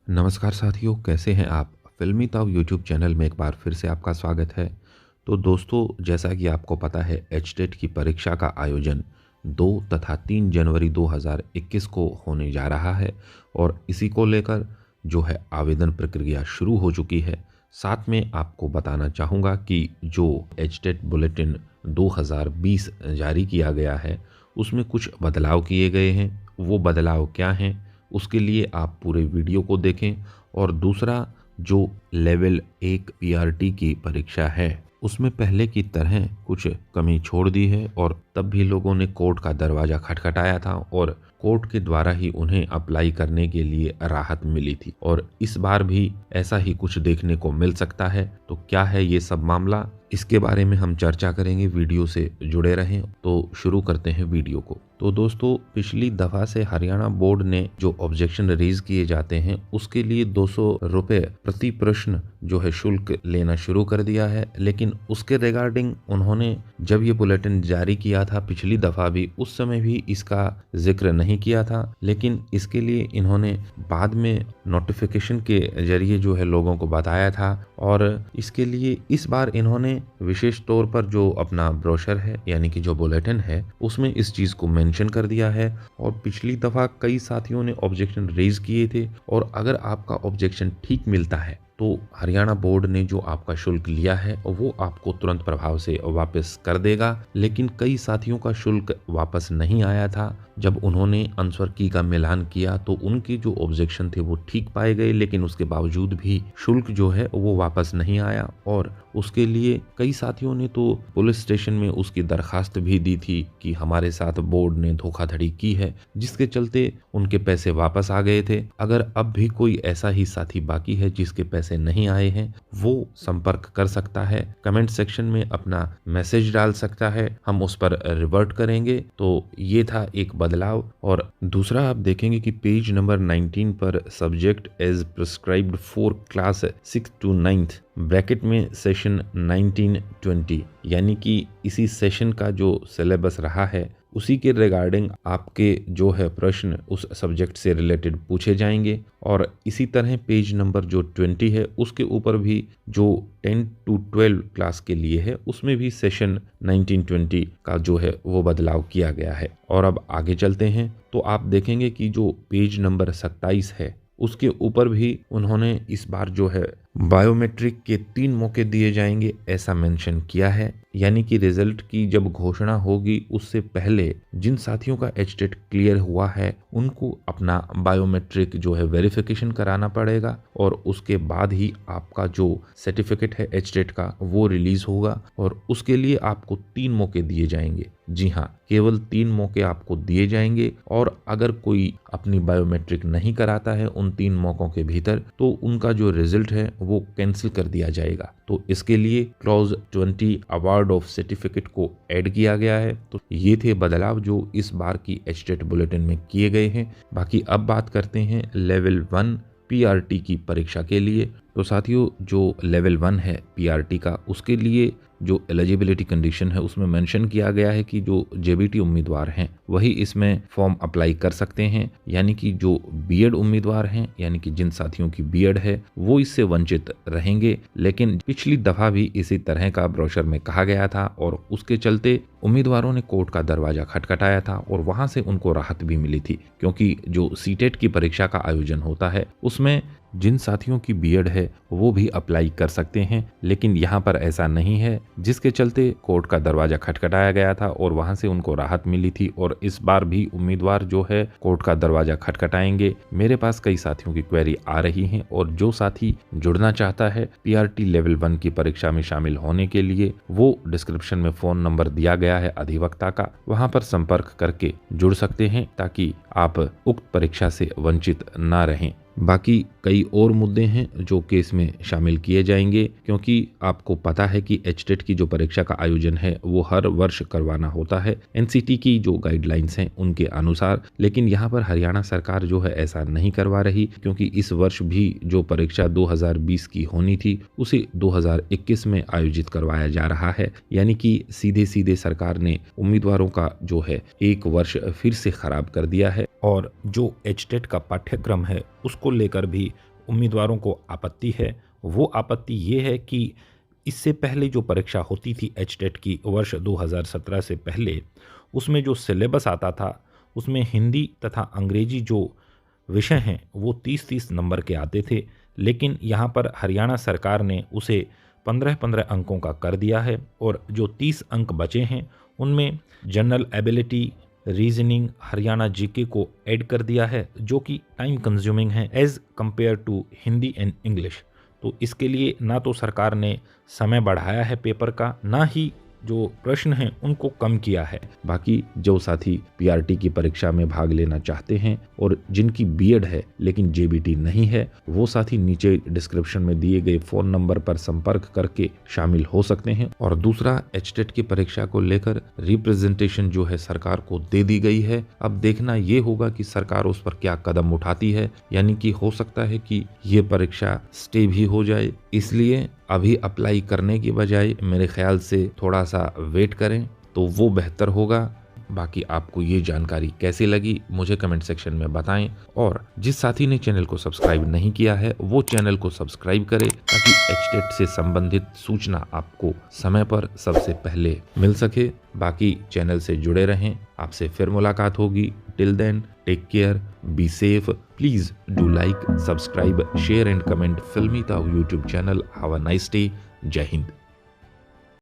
नमस्कार साथियों, कैसे हैं आप? फ़िल्मी ताव यूट्यूब चैनल में एक बार फिर से आपका स्वागत है। तो दोस्तों, जैसा कि आपको पता है, एचटेट की परीक्षा का आयोजन 2 तथा 3 जनवरी 2021 को होने जा रहा है और इसी को लेकर जो है आवेदन प्रक्रिया शुरू हो चुकी है। साथ में आपको बताना चाहूँगा कि जो एचटेट बुलेटिन 2020 जारी किया गया है, उसमें कुछ बदलाव किए गए हैं। वो बदलाव क्या हैं? उसके लिए आप पूरे वीडियो को देखें। और दूसरा, जो लेवल 1 पीआरटी की परीक्षा है, उसमें पहले की तरह कुछ कमी छोड़ दी है और तब भी लोगों ने कोर्ट का दरवाज़ा खटखटाया था और कोर्ट के द्वारा ही उन्हें अप्लाई करने के लिए राहत मिली थी और इस बार भी ऐसा ही कुछ देखने को मिल सकता है। तो क्या है ये सब मामला, इसके बारे में हम चर्चा करेंगे। वीडियो से जुड़े रहें। तो शुरू करते हैं वीडियो को। तो दोस्तों, पिछली दफ़ा से हरियाणा बोर्ड ने जो ऑब्जेक्शन रेज किए जाते हैं उसके लिए 200 रुपये प्रति प्रश्न जो है शुल्क लेना शुरू कर दिया है। लेकिन उसके रिगार्डिंग उन्होंने जब ये बुलेटिन जारी किया था पिछली दफ़ा भी, उस समय भी इसका जिक्र नहीं किया था। लेकिन इसके लिए इन्होंने बाद में नोटिफिकेशन के जरिए जो है लोगों को बताया था और इसके लिए इस बार इन्होंने विशेष तौर पर जो अपना ब्रोशर है यानी कि जो बुलेटिन है उसमें इस चीज़ को मेंशन कर दिया है। और पिछली दफ़ा कई साथियों ने ऑब्जेक्शन रेज किए थे और अगर आपका ऑब्जेक्शन ठीक मिलता है तो हरियाणा बोर्ड ने जो आपका शुल्क लिया है वो आपको तुरंत प्रभाव से वापस कर देगा। लेकिन कई साथियों का शुल्क वापस नहीं आया था। जब उन्होंने आंसर की का मिलान किया तो उनके जो ऑब्जेक्शन थे वो ठीक पाए गए, लेकिन उसके बावजूद भी शुल्क जो है वो वापस नहीं आया। और उसके लिए कई साथियों ने तो पुलिस स्टेशन में उसकी दरखास्त भी दी थी कि हमारे साथ बोर्ड ने धोखाधड़ी की है, जिसके चलते उनके पैसे वापस आ गए थे। अगर अब भी कोई ऐसा ही साथी बाकी है जिसके पैसे नहीं आए हैं, वो संपर्क कर सकता है, कमेंट सेक्शन में अपना मैसेज डाल सकता है, हम उस पर रिवर्ट करेंगे। तो ये था एक बदलाव। और दूसरा, आप देखेंगे कि पेज नंबर 19 पर subject as prescribed for class 6 to 9 bracket में सेशन 1920 यानी कि इसी सेशन का जो सिलेबस रहा है उसी के रिगार्डिंग आपके जो है प्रश्न उस सब्जेक्ट से रिलेटेड पूछे जाएंगे। और इसी तरह पेज नंबर जो 20 है उसके ऊपर भी जो 10 to 12 क्लास के लिए है उसमें भी सेशन 1920 का जो है वो बदलाव किया गया है। और अब आगे चलते हैं तो आप देखेंगे कि जो पेज नंबर 27 है उसके ऊपर भी उन्होंने इस बार जो है बायोमेट्रिक के 3 मौके दिए जाएंगे ऐसा मेंशन किया है। यानी कि रिजल्ट की जब घोषणा होगी उससे पहले जिन साथियों का एचटेट क्लियर हुआ है उनको अपना बायोमेट्रिक जो है वेरिफिकेशन कराना पड़ेगा और उसके बाद ही आपका जो सर्टिफिकेट है एचटेट का वो रिलीज होगा और उसके लिए आपको 3 मौके दिए जाएंगे। जी हाँ, केवल 3 मौके आपको दिए जाएंगे और अगर कोई अपनी बायोमेट्रिक नहीं कराता है उन 3 मौकों के भीतर तो उनका जो रिजल्ट है वो कैंसिल कर दिया जाएगा। तो इसके लिए क्लॉज 20 अवार्ड ऑफ सर्टिफिकेट को ऐड किया गया है। तो ये थे बदलाव जो इस बार की एचटेट बुलेटिन में किए गए हैं। बाकी अब बात करते हैं लेवल 1 पीआरटी की परीक्षा के लिए। तो साथियों, जो लेवल 1 है पीआरटी का उसके लिए जो एलिजिबिलिटी कंडीशन है उसमें मेंशन किया गया है कि जो जेबीटी उम्मीदवार हैं वही इसमें फॉर्म अप्लाई कर सकते हैं। यानी कि जो बीएड उम्मीदवार हैं यानी कि जिन साथियों की बीएड है वो इससे वंचित रहेंगे। लेकिन पिछली दफा भी इसी तरह का ब्रोशर में कहा गया था और उसके चलते उम्मीदवारों ने कोर्ट का दरवाजा खटखटाया था और वहां से उनको राहत भी मिली थी, क्योंकि जो सीटेट की परीक्षा का आयोजन होता है उसमें जिन साथियों की बीएड है वो भी अप्लाई कर सकते हैं। लेकिन यहाँ पर ऐसा नहीं है, जिसके चलते कोर्ट का दरवाजा खटखटाया गया था और वहां से उनको राहत मिली थी। और इस बार भी उम्मीदवार जो है कोर्ट का दरवाजा खटखटाएंगे। मेरे पास कई साथियों की क्वेरी आ रही हैं और जो साथी जुड़ना चाहता है पीआरटी लेवल 1 की परीक्षा में शामिल होने के लिए, वो डिस्क्रिप्शन में फोन नंबर दिया गया है अधिवक्ता का, वहां पर संपर्क करके जुड़ सकते हैं ताकि आप उक्त परीक्षा से वंचित ना रहें। बाकी कई और मुद्दे हैं जो केस में शामिल किए जाएंगे, क्योंकि आपको पता है कि एचटेट की जो परीक्षा का आयोजन है वो हर वर्ष करवाना होता है एनसीटी की जो गाइडलाइंस हैं उनके अनुसार। लेकिन यहाँ पर हरियाणा सरकार जो है ऐसा नहीं करवा रही, क्योंकि इस वर्ष भी जो परीक्षा 2020 की होनी थी उसे 2021 में आयोजित करवाया जा रहा है। यानी कि सीधे सीधे सरकार ने उम्मीदवारों का जो है एक वर्ष फिर से खराब कर दिया है और जो एचटेट का पाठ्यक्रम है उसको लेकर भी उम्मीदवारों को आपत्ति है वो आपत्ति ये है कि इससे पहले जो परीक्षा होती थी एचटेट की वर्ष 2017 से पहले, उसमें जो सिलेबस आता था उसमें हिंदी तथा अंग्रेजी जो विषय हैं वो 30-30 नंबर के आते थे, लेकिन यहाँ पर हरियाणा सरकार ने उसे 15-15 अंकों का कर दिया है और जो 30 अंक बचे हैं उनमें general ability, reasoning, Haryana GK को ऐड कर दिया है, जो कि टाइम कंज्यूमिंग है as compare to Hindi and English. तो इसके लिए ना तो सरकार ने समय बढ़ाया है पेपर का, ना ही जो प्रश्न हैं उनको कम किया है। बाकी जो साथी पीआरटी की परीक्षा में भाग लेना चाहते हैं और जिनकी बीएड है लेकिन जेबीटी नहीं है, वो साथी नीचे डिस्क्रिप्शन में दिए गए फ़ोन नंबर पर संपर्क करके शामिल हो सकते हैं। और दूसरा, एचटेट की परीक्षा को लेकर रिप्रेजेंटेशन जो है सरकार को दे दी गई है। अब देखना ये होगा कि सरकार उस पर क्या कदम उठाती है, यानी कि हो सकता है कि ये परीक्षा स्टे भी हो जाए। इसलिए अभी अप्लाई करने की बजाय मेरे ख्याल से थोड़ा सा वेट करें तो वो बेहतर होगा। बाकी आपको ये जानकारी कैसी लगी मुझे कमेंट सेक्शन में बताएं, और जिस साथी ने चैनल को सब्सक्राइब नहीं किया है वो चैनल को सब्सक्राइब करें ताकि एचटेट से संबंधित सूचना आपको समय पर सबसे पहले मिल सके। बाकी चैनल से जुड़े रहें, आपसे फिर मुलाकात होगी। Till then, take care, be safe, please do like, subscribe, share and comment Filmi Tau YouTube channel. Have a nice day. जय हिंद।